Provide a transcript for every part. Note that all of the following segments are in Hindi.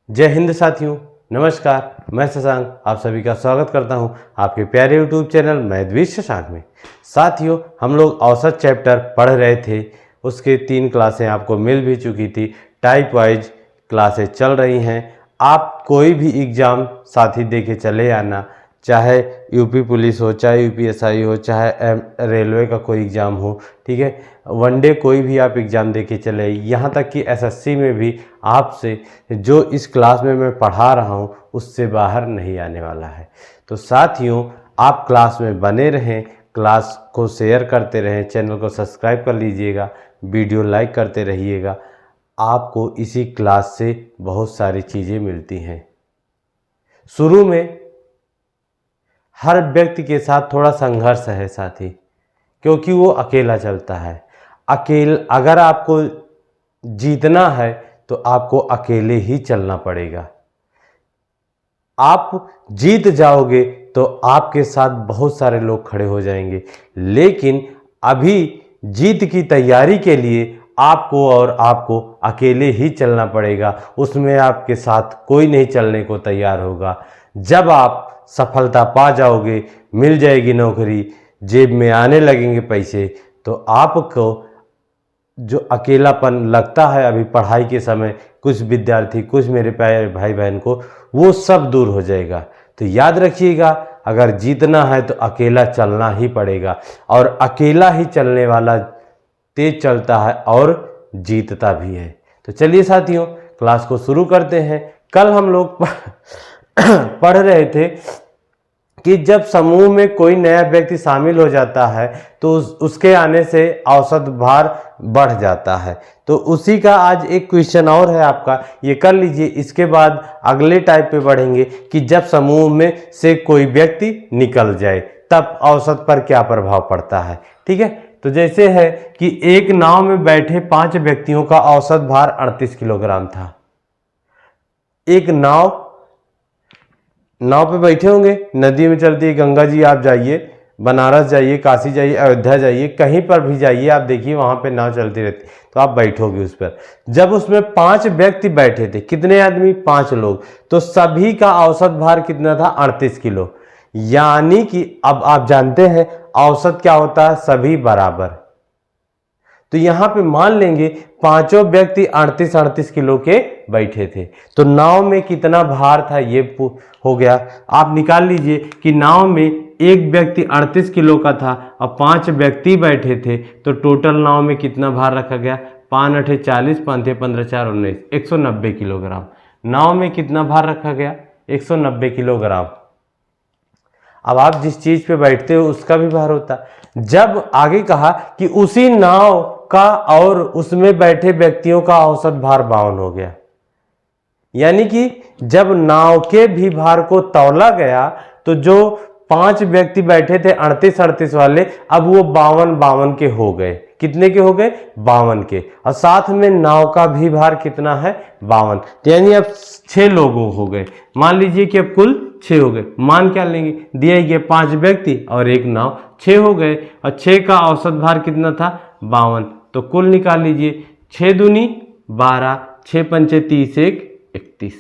जय हिंद साथियों, नमस्कार। मैं शशांक आप सभी का स्वागत करता हूं आपके प्यारे यूट्यूब चैनल मैथवीर शशांक में। साथियों, हम लोग औसत चैप्टर पढ़ रहे थे, उसके 3 क्लासें आपको मिल भी चुकी थी। टाइप वाइज क्लासें चल रही हैं। आप कोई भी एग्ज़ाम साथी दे के चले आना, चाहे यूपी पुलिस हो, चाहे यूपीएसआई हो, चाहे रेलवे का कोई एग्ज़ाम हो, ठीक है। वनडे कोई भी आप एग्ज़ाम दे के चले, यहाँ तक कि एसएससी में भी आपसे जो इस क्लास में मैं पढ़ा रहा हूँ उससे बाहर नहीं आने वाला है। तो साथियों, आप क्लास में बने रहें, क्लास को शेयर करते रहें, चैनल को सब्सक्राइब कर लीजिएगा, वीडियो लाइक करते रहिएगा। आपको इसी क्लास से बहुत सारी चीज़ें मिलती हैं। शुरू में हर व्यक्ति के साथ थोड़ा संघर्ष है साथी, क्योंकि वो अकेला चलता है। अगर आपको जीतना है तो आपको अकेले ही चलना पड़ेगा। आप जीत जाओगे तो आपके साथ बहुत सारे लोग खड़े हो जाएंगे, लेकिन अभी जीत की तैयारी के लिए आपको अकेले ही चलना पड़ेगा। उसमें आपके साथ कोई नहीं चलने को तैयार होगा। जब आप सफलता पा जाओगे, मिल जाएगी नौकरी, जेब में आने लगेंगे पैसे, तो आपको जो अकेलापन लगता है अभी पढ़ाई के समय, कुछ विद्यार्थी, कुछ मेरे प्यारे भाई बहन को, वो सब दूर हो जाएगा। तो याद रखिएगा, अगर जीतना है तो अकेला चलना ही पड़ेगा, और अकेला ही चलने वाला तेज चलता है और जीतता भी है। तो चलिए साथियों, क्लास को शुरू करते हैं। कल हम लोग पढ़ रहे थे कि जब समूह में कोई नया व्यक्ति शामिल हो जाता है तो उसके आने से औसत भार बढ़ जाता है। तो उसी का आज एक क्वेश्चन और है आपका, ये कर लीजिए। इसके बाद अगले टाइप पे बढ़ेंगे कि जब समूह में से कोई व्यक्ति निकल जाए तब औसत पर क्या प्रभाव पड़ता है। ठीक है, तो जैसे है कि एक नाव में बैठे 5 व्यक्तियों का औसत भार 38 किलोग्राम था। एक नाव पे बैठे होंगे, नदी में चलती है गंगा जी। आप जाइए, बनारस जाइए, काशी जाइए, अयोध्या जाइए, कहीं पर भी जाइए, आप देखिए वहाँ पे नाव चलती रहती, तो आप बैठोगे उस पर। जब उसमें 5 व्यक्ति बैठे थे, कितने आदमी? 5 लोग, तो सभी का औसत भार कितना था? 38 किलो। यानी कि अब आप जानते हैं औसत क्या होता है, सभी बराबर। तो यहां पे मान लेंगे पांचों व्यक्ति 38 किलो के बैठे थे, तो नाव में कितना भार था ये हो गया। आप निकाल लीजिए कि नाव में एक व्यक्ति 38 किलो का था और 5 व्यक्ति बैठे थे, तो टोटल नाव में कितना भार रखा गया? 5 8 40, 5 15 4 19, 190 किलोग्राम। नाव में कितना भार रखा गया? 190 किलोग्राम। अब आप जिस चीज पे बैठते हो उसका भी भार होता। जब आगे कहा कि उसी नाव का और उसमें बैठे व्यक्तियों का औसत भार 52 हो गया, यानी कि जब नाव के भी भार को तौला गया तो जो 5 व्यक्ति बैठे थे 38 वाले, अब वो 52 के हो गए। कितने के हो गए? 52 के। और साथ में नाव का भी भार कितना है? 52। यानी अब 6 लोग हो गए। मान लीजिए कि अब कुल 6 हो गए। मान क्या लेंगे? दिया गया 5 व्यक्ति और एक नाव, 6 हो गए। और 6 का औसत भार कितना था? 52। तो कुल निकाल लीजिए, 6 दूनी 12, 6 पंचे 30, 1 31।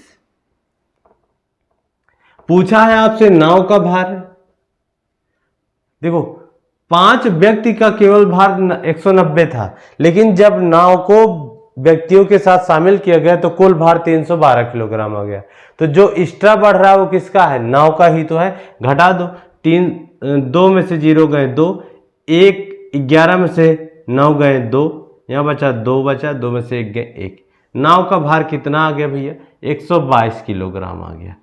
पूछा है आपसे नाव का भार। देखो, 5 व्यक्ति का केवल भार 190 था, लेकिन जब नाव को व्यक्तियों के साथ शामिल किया गया तो कुल भार 312 किलोग्राम आ गया। तो जो एक्स्ट्रा बढ़ रहा है वो किसका है? नाव का ही तो है। घटा दो, 2 में से 0 गए 2, 11 में से 9 गए 2, यहाँ बचा 2, बचा 2 में से 1 गए 1। नाव का भार कितना आ गया भैया? 122 किलोग्राम आ गया।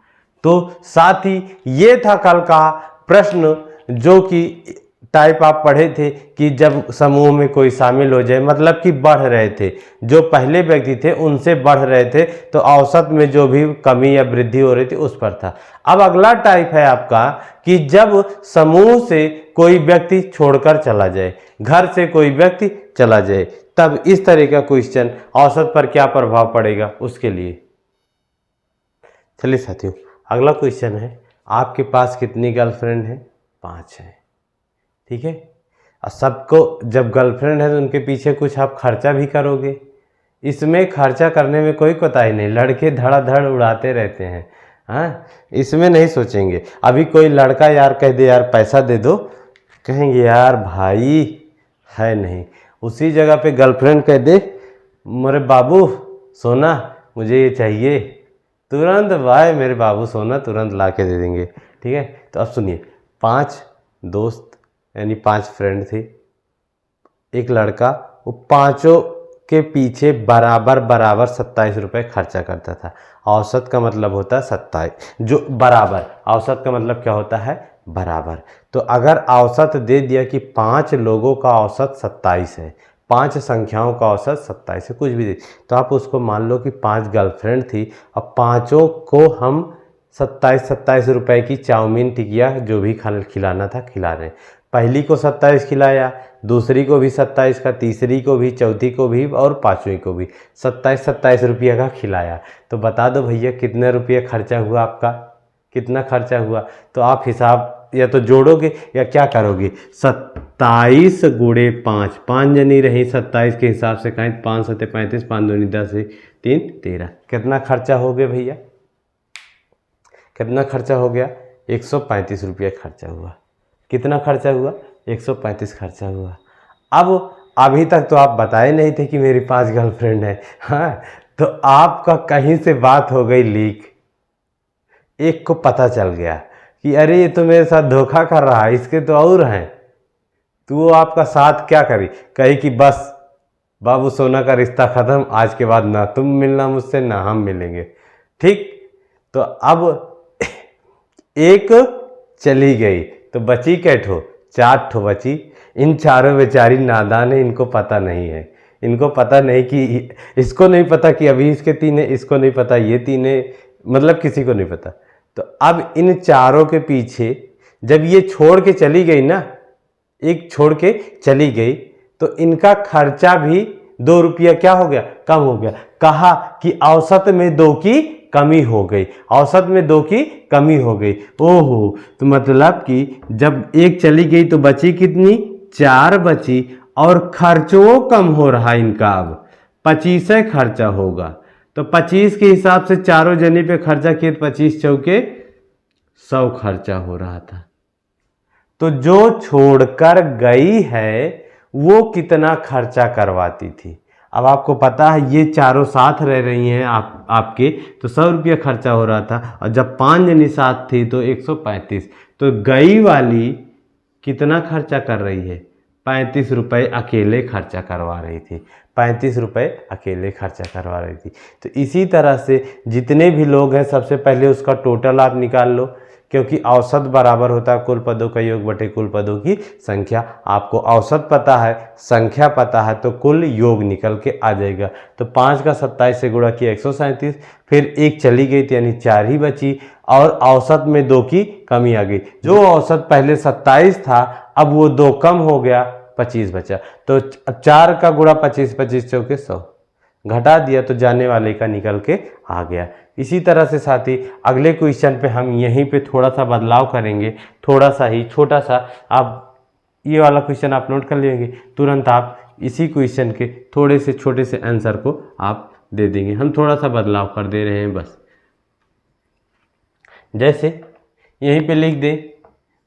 तो साथ ही ये था कल का प्रश्न, जो कि टाइप आप पढ़े थे कि जब समूह में कोई शामिल हो जाए, मतलब कि बढ़ रहे थे, जो पहले व्यक्ति थे उनसे बढ़ रहे थे, तो औसत में जो भी कमी या वृद्धि हो रही थी उस पर था। अब अगला टाइप है आपका कि जब समूह से कोई व्यक्ति छोड़कर चला जाए, घर से कोई व्यक्ति चला जाए, तब इस तरह का क्वेश्चन औसत पर क्या प्रभाव पड़ेगा उसके लिए। चलिए साथियों, अगला क्वेश्चन है, आपके पास कितनी गर्लफ्रेंड है? 5 है। ठीक है, और सबको जब गर्लफ्रेंड है तो उनके पीछे कुछ आप खर्चा भी करोगे, इसमें खर्चा करने में कोई कोताही नहीं, लड़के धड़ाधड़ उड़ाते रहते हैं। हाँ, इसमें नहीं सोचेंगे। अभी कोई लड़का यार कह दे यार पैसा दे दो, कहेंगे यार भाई है नहीं। उसी जगह पे गर्लफ्रेंड कह दे मेरे बाबू सोना मुझे ये चाहिए, तुरंत भाई मेरे बाबू सोना तुरंत ला के दे देंगे। ठीक है, तो अब सुनिए, 5 दोस्त यानी 5 फ्रेंड थे। एक लड़का वो पांचों के पीछे बराबर बराबर 27 रुपये खर्चा करता था। औसत का मतलब होता है 27, जो बराबर, औसत का मतलब क्या होता है बराबर। तो अगर औसत दे दिया कि 5 लोगों का औसत 27 है, 5 संख्याओं का औसत 27 है, कुछ भी दे, तो आप उसको मान लो कि 5 गर्लफ्रेंड थी और पाँचों को हम 27 रुपए की चाउमीन टिकिया जो भी खिलाना था खिला रहे हैं। पहली को 27 खिलाया, दूसरी को भी 27 का, तीसरी को भी, चौथी को भी और पांचवी को भी 27 रुपये का खिलाया। तो बता दो भैया कितने रुपये खर्चा हुआ आपका, कितना खर्चा हुआ। तो आप हिसाब या तो जोड़ोगे या क्या करोगे, 27 गुणे 5, 5 जनी रही 27 के हिसाब से कहें, 5 सत्ते 35, 5 दूनी 10, 3 13, कितना खर्चा हो गया भैया, कितना खर्चा हो गया, 135 रुपये खर्चा हुआ। कितना खर्चा हुआ, 135 खर्चा हुआ। अब अभी तक तो आप बताए नहीं थे कि मेरी 5 गर्लफ्रेंड है। हाँ, तो आपका कहीं से बात हो गई लीक, एक को पता चल गया कि अरे ये तो मेरे साथ धोखा कर रहा है, इसके तो और हैं। तो वो आपका साथ क्या करी, कही कि बस बाबू सोना का रिश्ता ख़त्म, आज के बाद ना तुम मिलना मुझसे ना हम मिलेंगे। ठीक, तो अब एक चली गई तो बची कै ठो, 4 ठो बची। इन चारों बेचारी नादान है, इनको पता नहीं है, इनको पता नहीं कि, इसको नहीं पता कि अभी इसके 3 है, इसको नहीं पता ये 3 है, मतलब किसी को नहीं पता। तो अब इन चारों के पीछे जब ये छोड़ के चली गई ना, एक छोड़ के चली गई, तो इनका खर्चा भी 2 रुपया क्या हो गया, कम हो गया। कहा कि औसत में 2 की कमी हो गई, औसत में 2 की कमी हो गई। ओहो, तो मतलब कि जब एक चली गई तो बची कितनी, 4 बची, और खर्चों कम हो रहा इनका, अब 25 खर्चा होगा। तो 25 के हिसाब से चारों जने पे खर्चा किए, 25 चौके 100 खर्चा हो रहा था। तो जो छोड़कर गई है वो कितना खर्चा करवाती थी। अब आपको पता है ये चारों साथ रह रही हैं आपके, तो 100 रुपया खर्चा हो रहा था, और जब 5 जनी साथ थी तो 135। तो गई वाली कितना खर्चा कर रही है, 35 रुपये अकेले खर्चा करवा रही थी, 35 रुपये अकेले खर्चा करवा रही थी। तो इसी तरह से जितने भी लोग हैं, सबसे पहले उसका टोटल आप निकाल लो, क्योंकि औसत बराबर होता है कुल पदों का योग बटे कुल पदों की संख्या। आपको औसत पता है, संख्या पता है, तो कुल योग निकल के आ जाएगा। तो 5 का 27 से गुणा किया 137, फिर एक चली गई थी यानी 4 ही बची, और औसत में 2 की कमी आ गई। जो औसत पहले 27 था अब वो 2 कम हो गया, 25 बचा। तो 4 का गुणा 25, 25 चौके 100, घटा दिया तो जाने वाले का निकल के आ गया। इसी तरह से साथी अगले क्वेश्चन पे हम यहीं पे थोड़ा सा बदलाव करेंगे, थोड़ा सा ही छोटा सा। आप ये वाला क्वेश्चन आप नोट कर लेंगे, तुरंत आप इसी क्वेश्चन के थोड़े से छोटे से आंसर को आप दे देंगे। हम थोड़ा सा बदलाव कर दे रहे हैं बस। जैसे यहीं पे लिख दे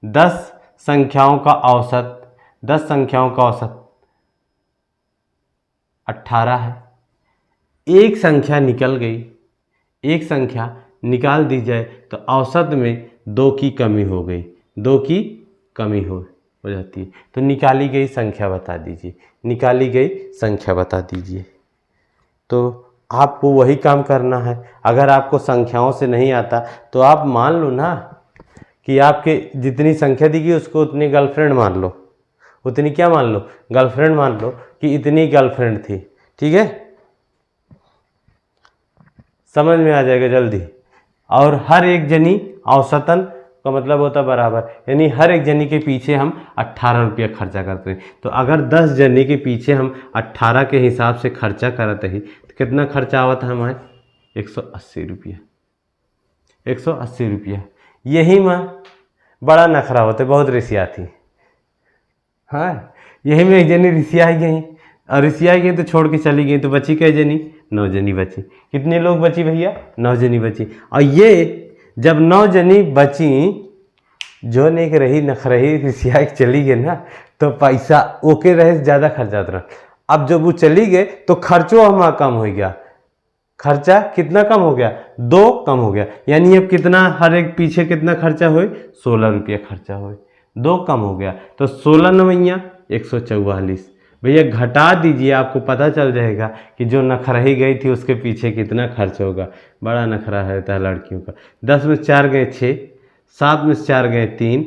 10 संख्याओं का औसत, 10 संख्याओं का औसत 18 है। एक संख्या निकल गई, एक संख्या निकाल दी जाए तो औसत में 2 की कमी हो गई, 2 की कमी हो जाती है। तो निकाली गई संख्या बता दीजिए, निकाली गई संख्या बता दीजिए। तो आपको वही काम करना है। अगर आपको संख्याओं से नहीं आता तो आप मान लो ना कि आपके जितनी संख्या दी गई उसको उतनी गर्लफ्रेंड मान लो, उतनी क्या मान लो, गर्लफ्रेंड मान लो कि इतनी गर्लफ्रेंड थी। ठीक है, समझ में आ जाएगा जल्दी। और हर एक जनी औसतन का मतलब होता बराबर, यानी हर एक जनी के पीछे हम 18 रुपया खर्चा करते हैं। तो अगर 10 जनी के पीछे हम 18 के हिसाब से खर्चा करते ही तो कितना खर्चा आवत है हमारे, 180 रुपया, 180 रुपया। यही में बड़ा नखरा होते, बहुत रिसिया थी। हाँ, यही में एक जनी रिसिया ही गई, और ऋषिया गई तो छोड़ के चली गई, तो बची कै जनी? 9 जनी बची। कितने लोग बची भैया? 9 जनी बची। और ये जब 9 जनी बची, जो नहीं रही नखरही ऋषिया चली गई ना, तो पैसा ओके रहे ज़्यादा खर्चा रहा। अब जब वो चली गए तो खर्चो हमारा कम हो गया। खर्चा कितना कम हो गया? 2 कम हो गया। यानी अब कितना हर एक पीछे कितना खर्चा हुए? 16 रुपया खर्चा हुए। 2 कम हो गया तो 16 नवैया 144। भैया घटा दीजिए, आपको पता चल जाएगा कि जो नखरही गई थी उसके पीछे कितना खर्च होगा। बड़ा नखरा रहता है लड़कियों का। 10 में 4 गए 6, 7 में 4 गए 3,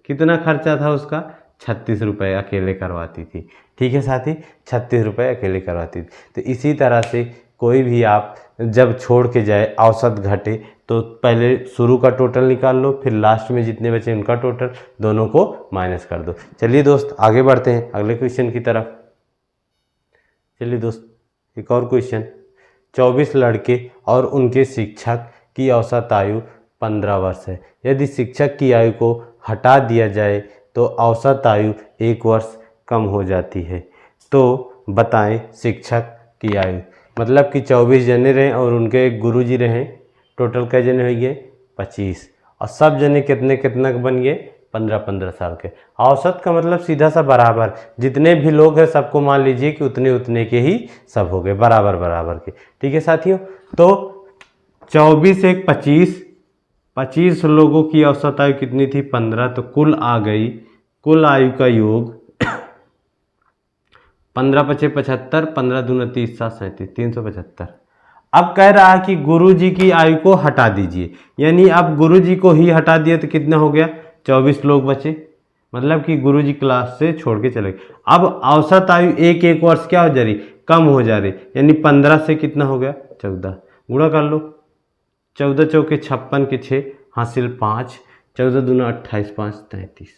कितना खर्चा था उसका? 36 रुपये अकेले करवाती थी। ठीक है साथी, 36 रुपये अकेले करवाती थी। तो इसी तरह से कोई भी आप जब छोड़ के जाए औसत घटे तो पहले शुरू का टोटल निकाल लो, फिर लास्ट में जितने बचे उनका टोटल, दोनों को माइनस कर दो। चलिए दोस्त आगे बढ़ते हैं अगले क्वेश्चन की तरफ। चलिए दोस्त एक और क्वेश्चन। 24 लड़के और उनके शिक्षक की औसत आयु 15 वर्ष है। यदि शिक्षक की आयु को हटा दिया जाए तो औसत आयु 1 वर्ष कम हो जाती है। तो बताएं शिक्षक की आयु, मतलब कि 24 जने रहे और उनके गुरुजी रहे, टोटल कै जने हो गए? 25। और सब जने कितने कितना बन गए? 15-15 साल के। औसत का मतलब सीधा सा बराबर, जितने भी लोग हैं सबको मान लीजिए कि उतने उतने के ही सब हो गए, बराबर बराबर के। ठीक है साथियों, तो 24 एक 25 लोगों की औसत आयु कितनी थी? 15। तो कुल आ गई, कुल आयु का योग 15 पचे 75, 15 दूना 30, 7 37, 375। अब कह रहा है कि गुरुजी की आयु को हटा दीजिए, यानी अब गुरुजी को ही हटा दिया तो कितना हो गया? 24 लोग बचे, मतलब कि गुरुजी क्लास से छोड़ के चले गए। अब औसत आयु एक वर्ष क्या हो जा रही? कम हो जा रही, यानी 15 से कितना हो गया? 14। गुणा कर लो, 14 चौके 56 के 6 हासिल 5, 14 दूना 28, 5 33।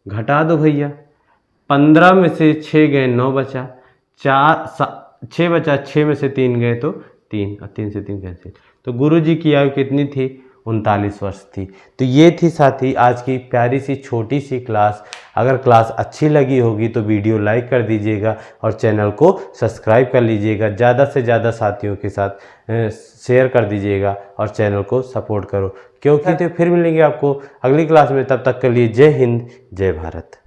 घटा दो भैया, 15 में से 6 गए 9 बचा, 6 बचा, 6 में से 3 गए तो 3, और 3 से 3 कैंसिल। तो गुरुजी की आयु कितनी थी? 39 वर्ष थी। तो ये थी साथी आज की प्यारी सी छोटी सी क्लास। अगर क्लास अच्छी लगी होगी तो वीडियो लाइक कर दीजिएगा और चैनल को सब्सक्राइब कर लीजिएगा। ज़्यादा से ज़्यादा साथियों के साथ शेयर कर दीजिएगा और चैनल को सपोर्ट करो, क्योंकि तो फिर मिलेंगे आपको अगली क्लास में। तब तक के लिए जय हिंद, जय भारत।